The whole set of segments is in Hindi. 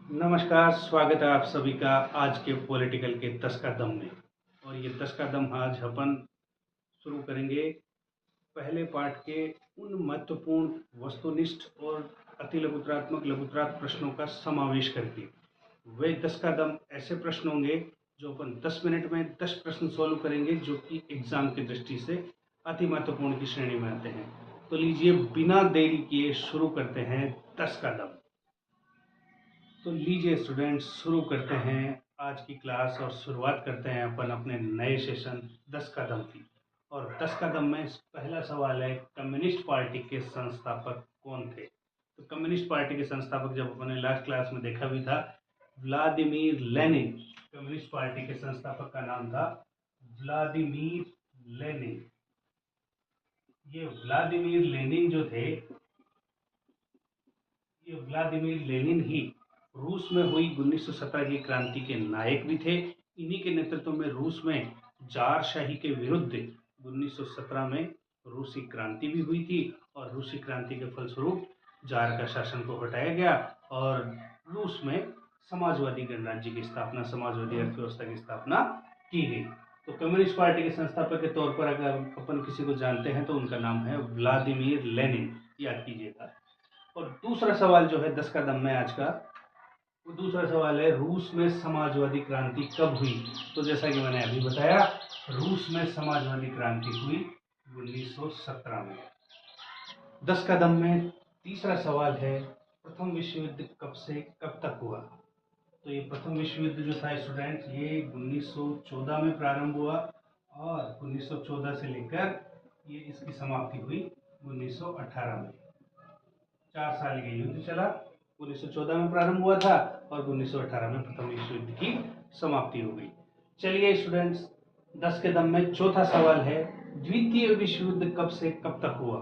नमस्कार, स्वागत है आप सभी का आज के पॉलिटिकल के 10 का दम में। और ये 10 का दम आज अपन शुरू करेंगे पहले पार्ट के उन महत्वपूर्ण वस्तुनिष्ठ और अति लघुतरात्मक प्रश्नों का समावेश करके। वे 10 का दम ऐसे प्रश्न होंगे जो अपन 10 मिनट में 10 प्रश्न सॉल्व करेंगे, जो कि एग्जाम की दृष्टि से अति महत्वपूर्ण की श्रेणी में आते हैं। तो लीजिए, बिना देरी किए शुरू करते हैं 10 का दम। तो लीजिए स्टूडेंट्स, शुरू करते हैं आज की क्लास और शुरुआत करते हैं अपन अपने नए सेशन 10 कदम की। और 10 कदम में पहला सवाल है, कम्युनिस्ट पार्टी के संस्थापक कौन थे? तो कम्युनिस्ट पार्टी के संस्थापक जब अपने लास्ट क्लास में देखा भी था, व्लादिमीर लेनिन। कम्युनिस्ट पार्टी के संस्थापक का नाम था व्लादिमीर लेनिन। ये व्लादिमीर लेनिन जो थे, ये व्लादिमीर लेनिन ही रूस में हुई 1917 की क्रांति के नायक भी थे। इन्हीं के नेतृत्व में रूस में जारशाही के विरुद्ध 1917 में रूसी क्रांति भी हुई थी, और रूसी क्रांति के फलस्वरूप जार का शासन को हटाया गया और रूस में समाजवादी गणराज्य की स्थापना, समाजवादी अर्थव्यवस्था की स्थापना की गई। तो कम्युनिस्ट पार्टी के संस्थापक के तौर पर अगर अपन किसी को जानते हैं तो उनका नाम है व्लादिमीर लेनिन, याद कीजिएगा। और दूसरा सवाल जो है 10 का दम में आज का, वो दूसरा सवाल है, रूस में समाजवादी क्रांति कब हुई? तो जैसा कि मैंने अभी बताया, रूस में समाजवादी क्रांति हुई 1917 में। 10 का दम में तीसरा सवाल है, प्रथम विश्व युद्ध कब से कब तक हुआ? तो ये प्रथम विश्व युद्ध जो था स्टूडेंट, ये 1914 में प्रारंभ हुआ और 1914 से लेकर ये इसकी समाप्ति हुई 1918 में। 4 साल का युद्ध चला। 1914 में प्रारंभ हुआ था और 1918 में प्रथम विश्व युद्ध की समाप्ति हो गई। चलिए स्टूडेंट्स, 10 के दम में चौथा सवाल है, द्वितीय विश्व युद्ध कब से कब तक हुआ?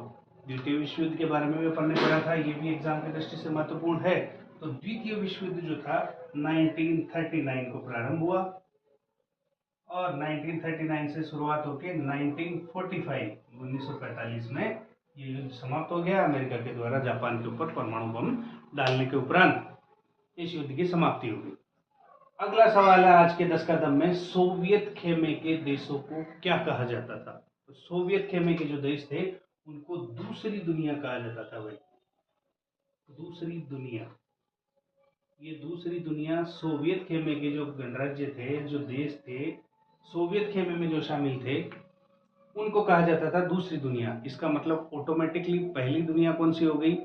द्वितीय विश्व युद्ध के बारे में भी अपन ने पढ़ा था, ये भी एग्जाम की दृष्टि से महत्वपूर्ण है। तो द्वितीय विश्व युद्ध जो था 1939 को प्रारंभ हुआ और 1939 से शुरुआत होकर 1945 में ये युद्ध समाप्त हो गया। अमेरिका के द्वारा जापान के ऊपर परमाणु बम डालने के उपरांत इस युद्ध की समाप्ति हो गई। अगला सवाल है आज के 10 का दम में, सोवियत खेमे के देशों को क्या कहा जाता था? तो सोवियत खेमे के जो देश थे उनको दूसरी दुनिया कहा जाता था भाई। दूसरी दुनिया, ये दूसरी दुनिया सोवियत खेमे के जो गणराज्य थे, जो देश थे सोवियत खेमे में जो शामिल थे, उनको कहा जाता था दूसरी दुनिया। इसका मतलब ऑटोमेटिकली पहली दुनिया कौन सी हो गई?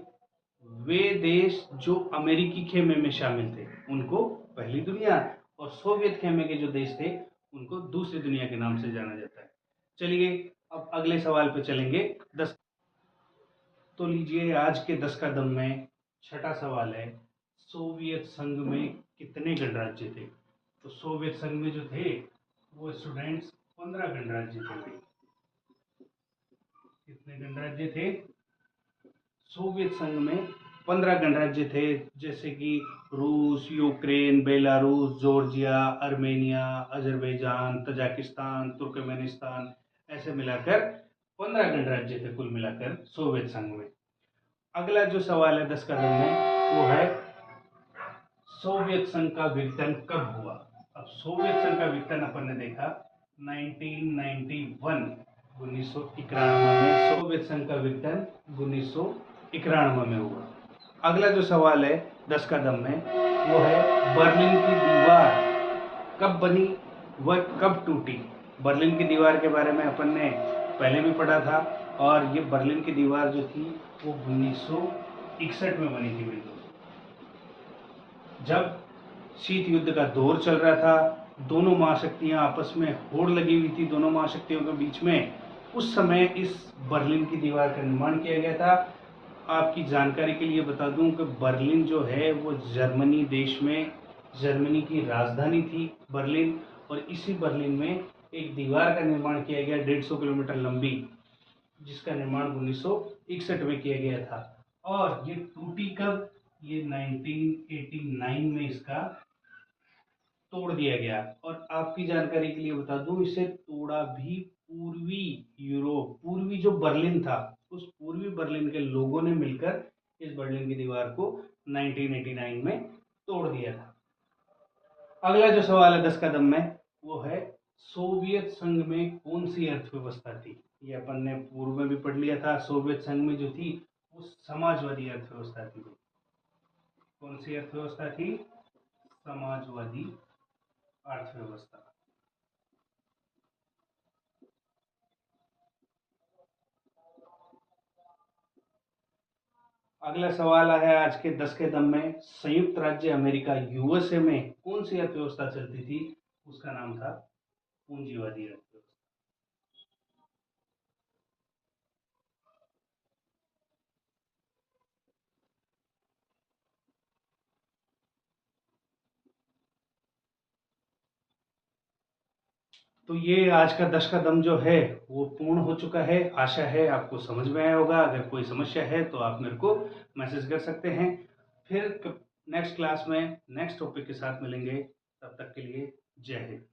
वे देश जो अमेरिकी खेमे में शामिल थे उनको पहली दुनिया, और सोवियत खेमे के जो देश थे उनको दूसरी दुनिया के नाम से जाना जाता है। चलिए अब अगले सवाल पे चलेंगे 10। तो लीजिए, आज के 10 का दम में छठा सवाल है, सोवियत संघ में कितने गणराज्य थे? तो सोवियत संघ में जो थे वो स्टूडेंट्स 15 गणराज्य थे। कितने गणराज्य थे? सोवियत संघ में 15 गणराज्य थे, जैसे कि रूस, Ukraine, Belarus, Georgia, Armenia, Azerbaijan, Tajikistan, Turkmenistan, ऐसे मिलाकर 15 गणराज्य थे कुल मिलाकर सोवियत संघ में। अगला जो सवाल है 10 कदम में, वो है सोवियत संघ का विघटन कब हुआ? अब सोवियत संघ का विघटन अपन ने देखा 1991 में। सोवियत संघ का विघटन 1991 में हुआ। अगला जो सवाल है 10 कदम में, वो है बर्लिन की दीवार कब बनी व कब टूटी? बर्लिन की दीवार के बारे में अपन ने पहले भी पढ़ा था, और ये बर्लिन की दीवार जो थी वो 1961 में बनी थी बिल्कुल। जब शीत युद्ध का दौर चल रहा था, दोनों महाशक्तियां आपस में होड़ लगी हुई थी, दोनों महाशक्तियों के बीच में, उस समय इस बर्लिन की दीवार का निर्माण किया गया था। आपकी जानकारी के लिए बता दूं कि बर्लिन जो है वो जर्मनी देश में, जर्मनी की राजधानी थी बर्लिन, और इसी बर्लिन में एक दीवार का निर्माण किया गया 150 किलोमीटर लंबी, जिसका निर्माण 1961 में किया गया था। और ये टूटी कब? ये 1989 में इसका तोड़ दिया गया। और आपकी जानकारी के लिए बता दूं, इसे तोड़ा भी पूर्वी यूरोप, पूर्वी जो बर्लिन था, उस पूर्वी बर्लिन के लोगों ने मिलकर इस बर्लिन की दीवार को 1989 में तोड़ दिया था। अगला जो सवाल है 10 कदम में वो है सोवियत संघ में कौन सी अर्थव्यवस्था थी। ये अपन ने पूर्व में भी पढ़ लिया था। सोवियत संघ में जो थी वो समाजवादी अर्थव्यवस्था थी। कौन सी अर्थव्यवस्था थी? समाजवादी अर्थव्यवस्था। अगला सवाल है आज के 10 के दम में संयुक्त राज्य अमेरिका यूएसए में कौन सी अर्थव्यवस्था चलती थी? उसका नाम था पूंजीवादी अर्थव्यवस्था। तो ये आज का 10 का दम जो है वो पूर्ण हो चुका है। आशा है आपको समझ में आया होगा। अगर कोई समस्या है तो आप मेरे को मैसेज कर सकते हैं। फिर नेक्स्ट क्लास में नेक्स्ट टॉपिक के साथ मिलेंगे। तब तक के लिए जय हिंद।